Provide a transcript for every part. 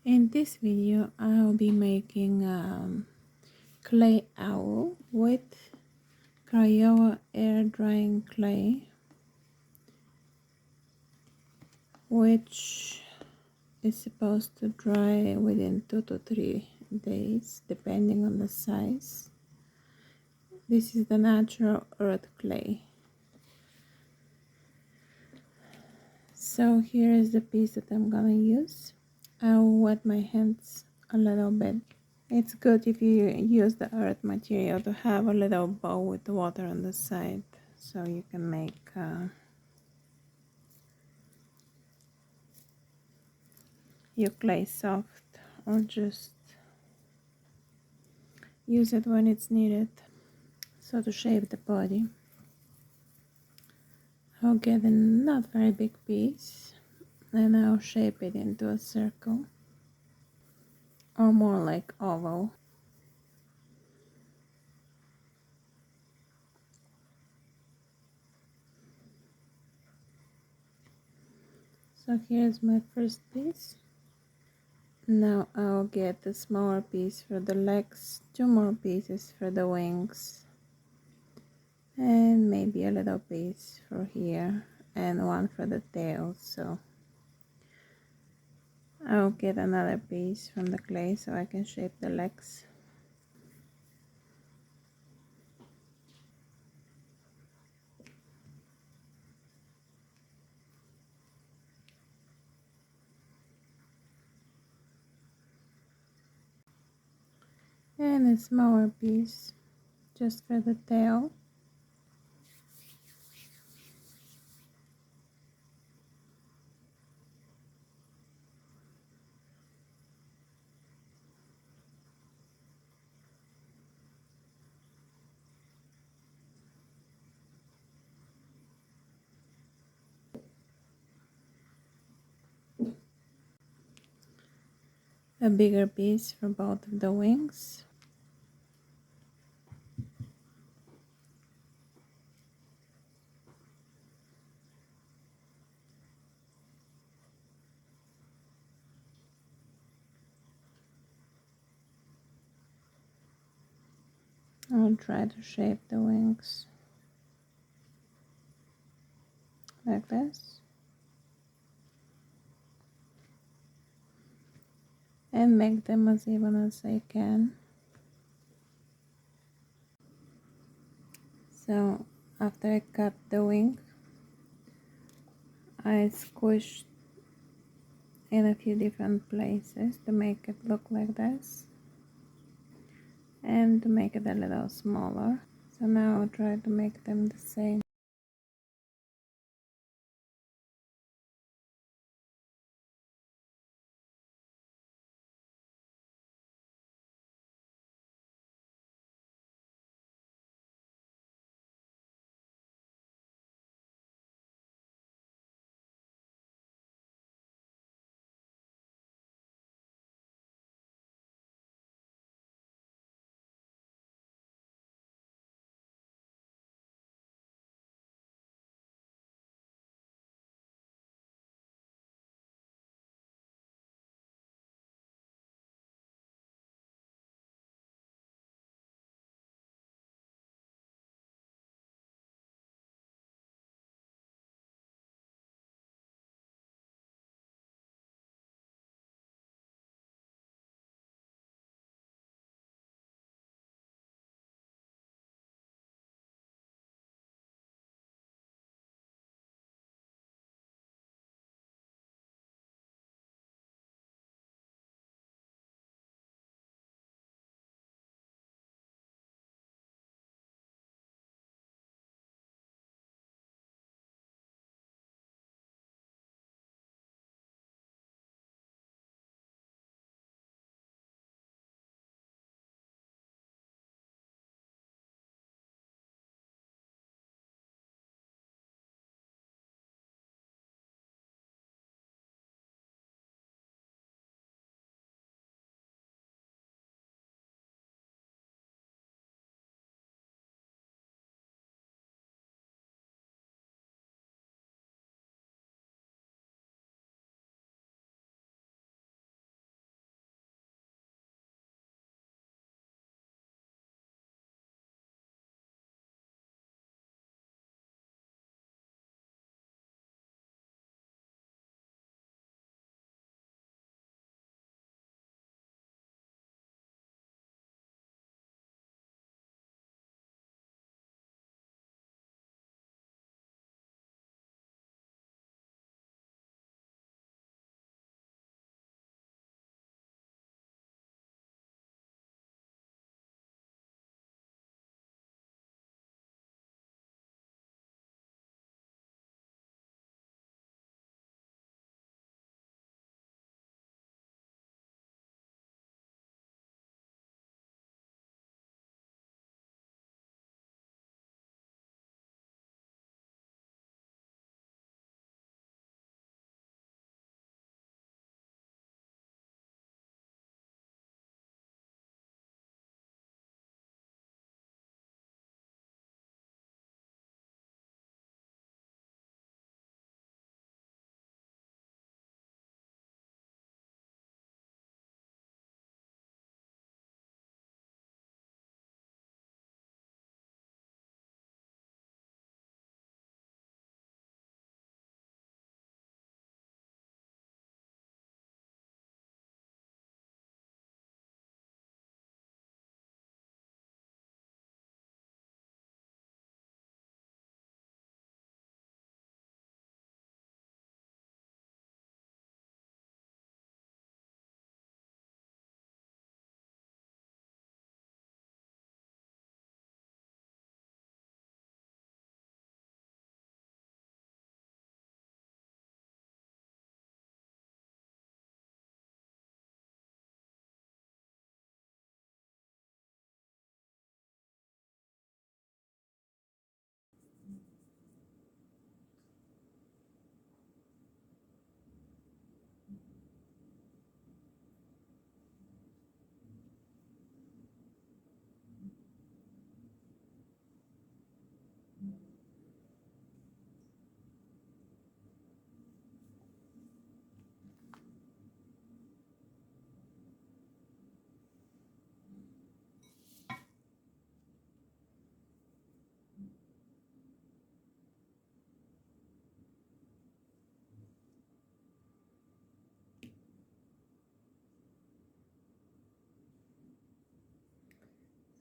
In this video, I'll be making clay owl with Crayola air drying clay, which is supposed to dry within 2 to 3 days, depending on the size. This is the natural earth clay. So here is the piece that I'm gonna use. I'll wet my hands a little bit. It's good if you use the earth material to have a little bowl with water on the side, so you can make your clay soft, or just use it when it's needed. So to shape the body, I'll get a not very big piece and I'll shape it into a circle, or more like oval. So here's my first piece. Now I'll get a smaller piece for the legs, 2 more pieces for the wings, and maybe a little piece for here, and 1 for the tail. So I'll get another piece from the clay so I can shape the legs. And a smaller piece just for the tail. A bigger piece for both of the wings. I'll try to shape the wings like this, and make them as even as I can. So after I cut the wing, I squished in a few different places to make it look like this, and to make it a little smaller. So now I'll try to make them the same.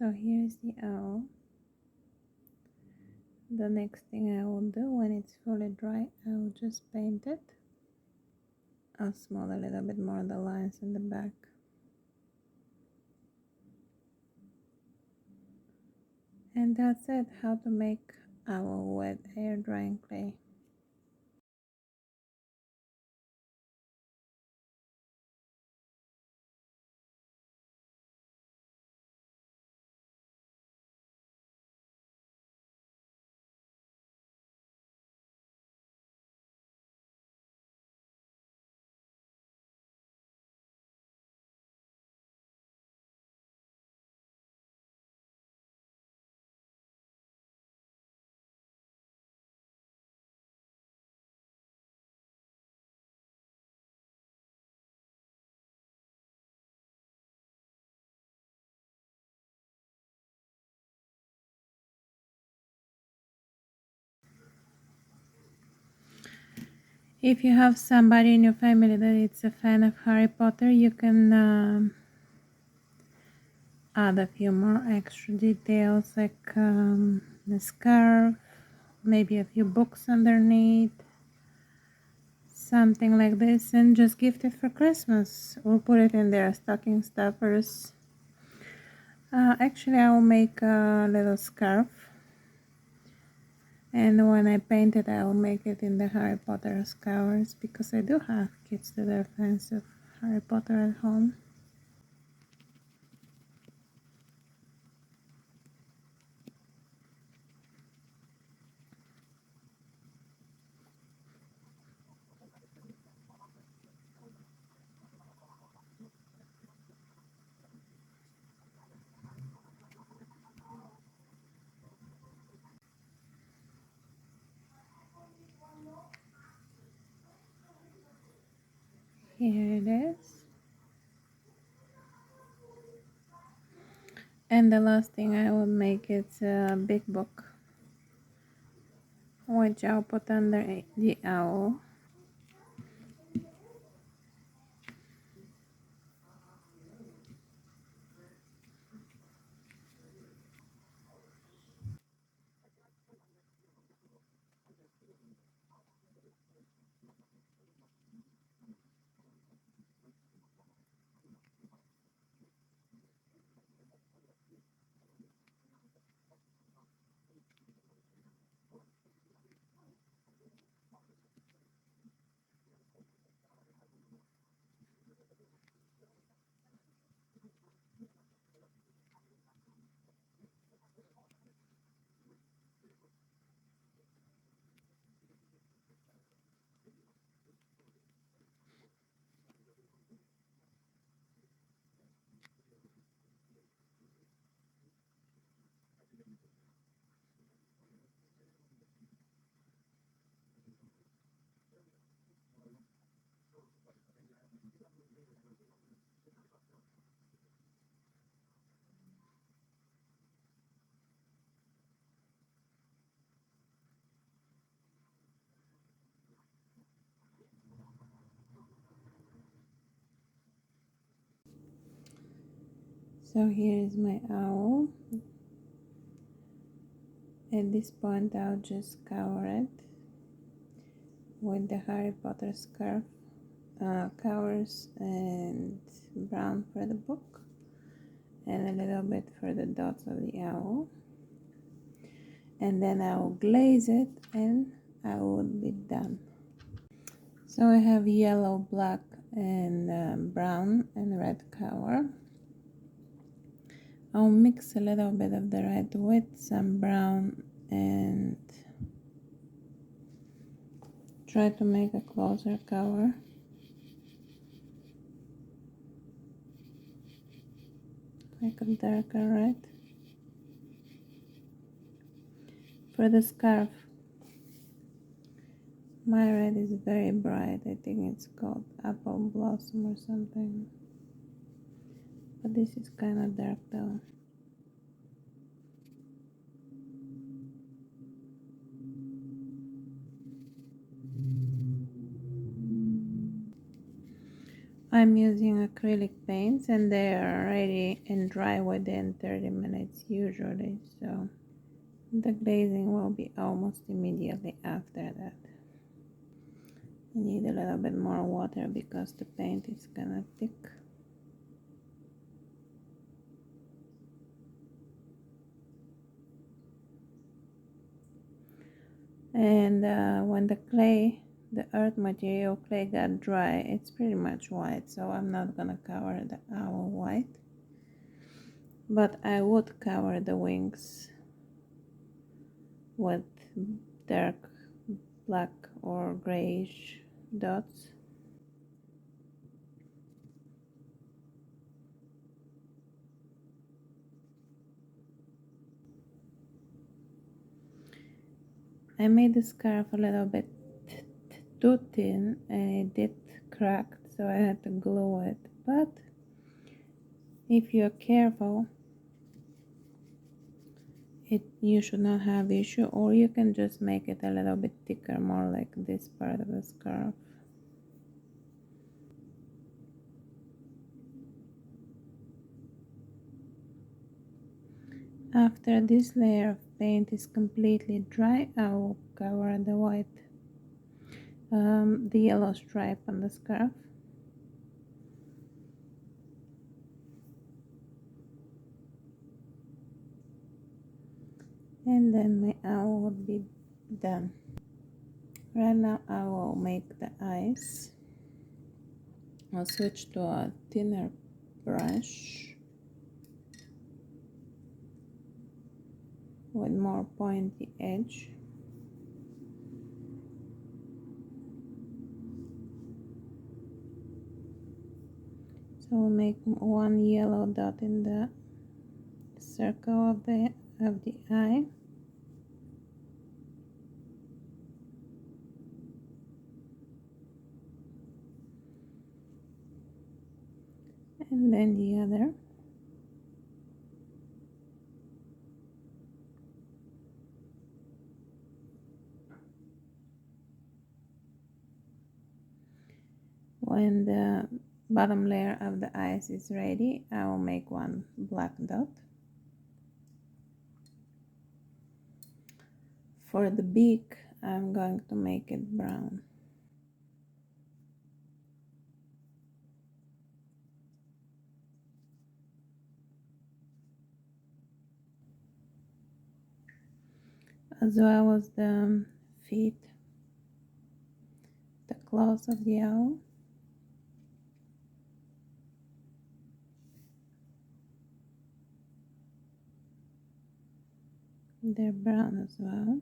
So here's the owl. The next thing I will do when it's fully dry, I will just paint it. I'll smooth a little bit more the lines in the back. And that's it, how to make owl with air drying clay. If you have somebody in your family that is a fan of Harry Potter, you can add a few more extra details like the scarf, maybe a few books underneath, something like this, and just gift it for Christmas or put it in their stocking stuffers. Actually, I will make a little scarf, and when I paint it, I will make it in the Harry Potter colors because I do have kids that are fans of Harry Potter at home. Here it is. And the last thing I will make is a big book, which I'll put under the owl. So here is my owl. At this point, I'll just cover it with the Harry Potter scarf covers and brown for the book and a little bit for the dots of the owl. And then I will glaze it and I will be done. So I have yellow, black, and brown and red color. I'll mix a little bit of the red with some brown and try to make a closer cover. Like a darker red. For the scarf, my red is very bright. I think it's called apple blossom or something. But this is kind of dark though. I'm using acrylic paints and they are ready and dry within 30 minutes usually, so the glazing will be almost immediately after that. I need a little bit more water because the paint is kind of thick. And when the earth material clay got dry, it's pretty much white, so I'm not gonna cover the owl white, but I would cover the wings with dark black or grayish dots. I made the scarf a little bit too thin and it did crack, so I had to glue it, but if you're careful you should not have issue, or you can just make it a little bit thicker, more like this part of the scarf. After this layer of paint is completely dry, I will cover the the yellow stripe on the scarf. And then my owl will be done. Right now I will make the eyes. I'll switch to a thinner brush with more pointy edge. So we'll make one yellow dot in the circle of the eye. And then the other. When the bottom layer of the eyes is ready, I will make one black dot. For the beak, I'm going to make it brown. As well as the feet, the claws of the owl. They're brown as well.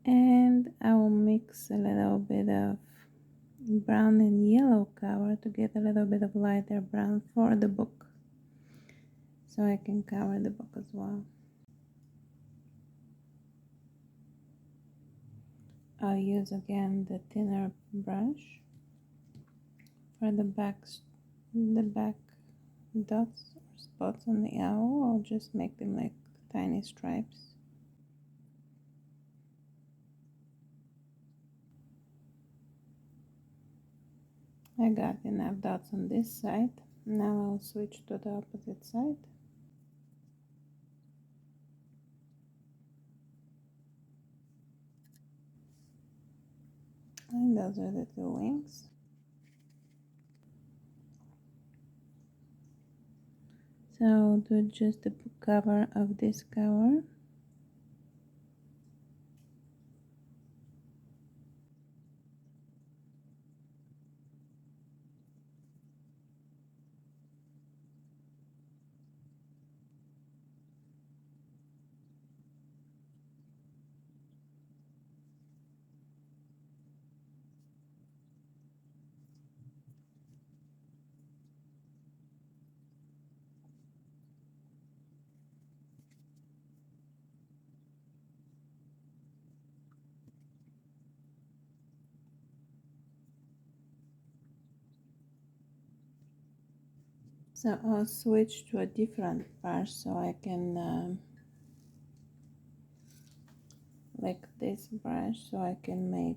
And I will mix a little bit of brown and yellow color to get a little bit of lighter brown for the book, so I can cover the book as well. I'll use again the thinner brush for the back dots or spots on the owl. I'll just make them like tiny stripes. I got enough dots on this side. Now I'll switch to the opposite side. And those are the two wings. So I'll do just the cover of this cover. So I'll switch to a different brush so I can like this brush so I can make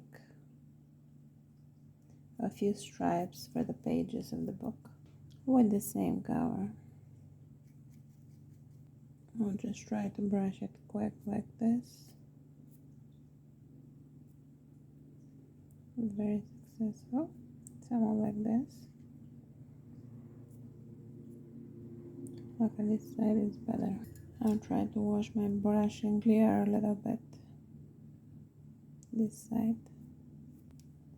a few stripes for the pages of the book with the same color. I'll just try to brush it quick like this. Very successful. Somewhat like this. Okay, this side is better. I'll try to wash my brush and clear a little bit this side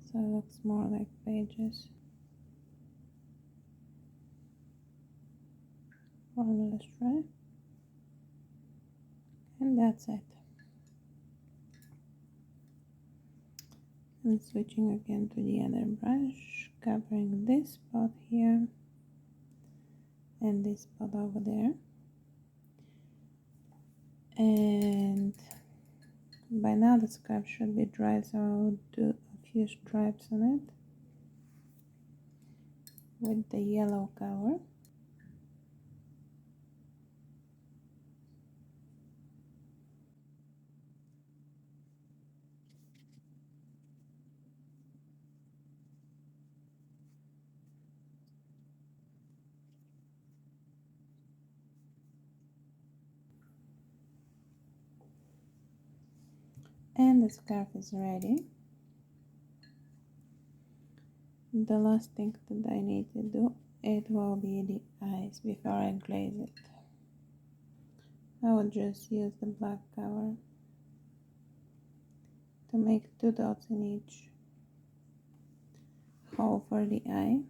so it looks more like pages. One last try. And that's it. I'm switching again to the other brush, covering this spot here and this spot over there. And by now the scarf should be dry, so I'll do a few stripes on it with the yellow color. And the scarf is ready. The last thing that I need to do, it will be the eyes before I glaze it. I will just use the black color to make 2 dots in each hole for the eye.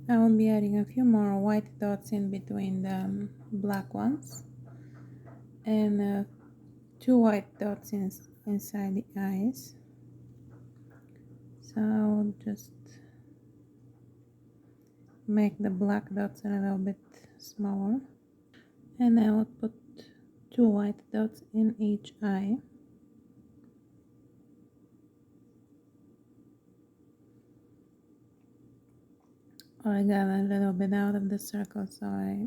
I will be adding a few more white dots in between the black ones and 2 white dots inside the eyes. So I'll just make the black dots a little bit smaller, and I will put 2 white dots in each eye. I got a little bit out of the circle, so I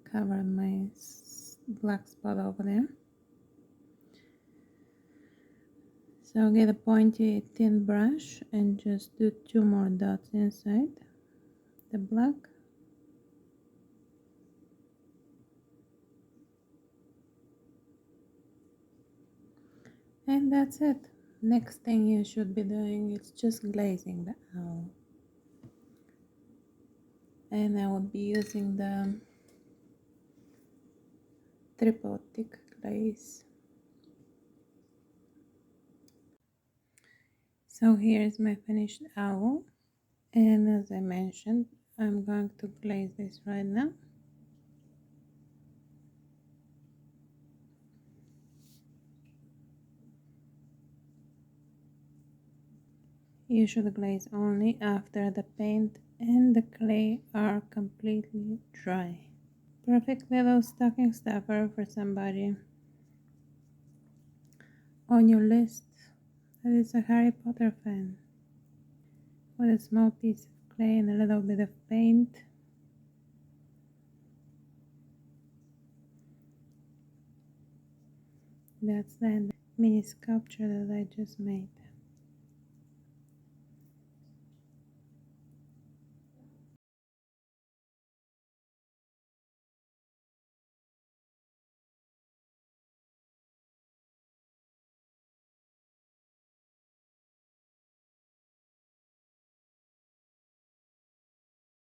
covered my black spot over there. So get a pointy thin brush and just do 2 more dots inside the black. And that's it. Next thing you should be doing is just glazing the owl. And I will be using the triple thick glaze. So here's my finished owl, and as I mentioned, I'm going to glaze this right now. You should glaze only after the paint and the clay are completely dry. Perfect little stocking stuffer for somebody on your list that is a Harry Potter fan. With a small piece of clay and a little bit of paint. That's the mini sculpture that I just made.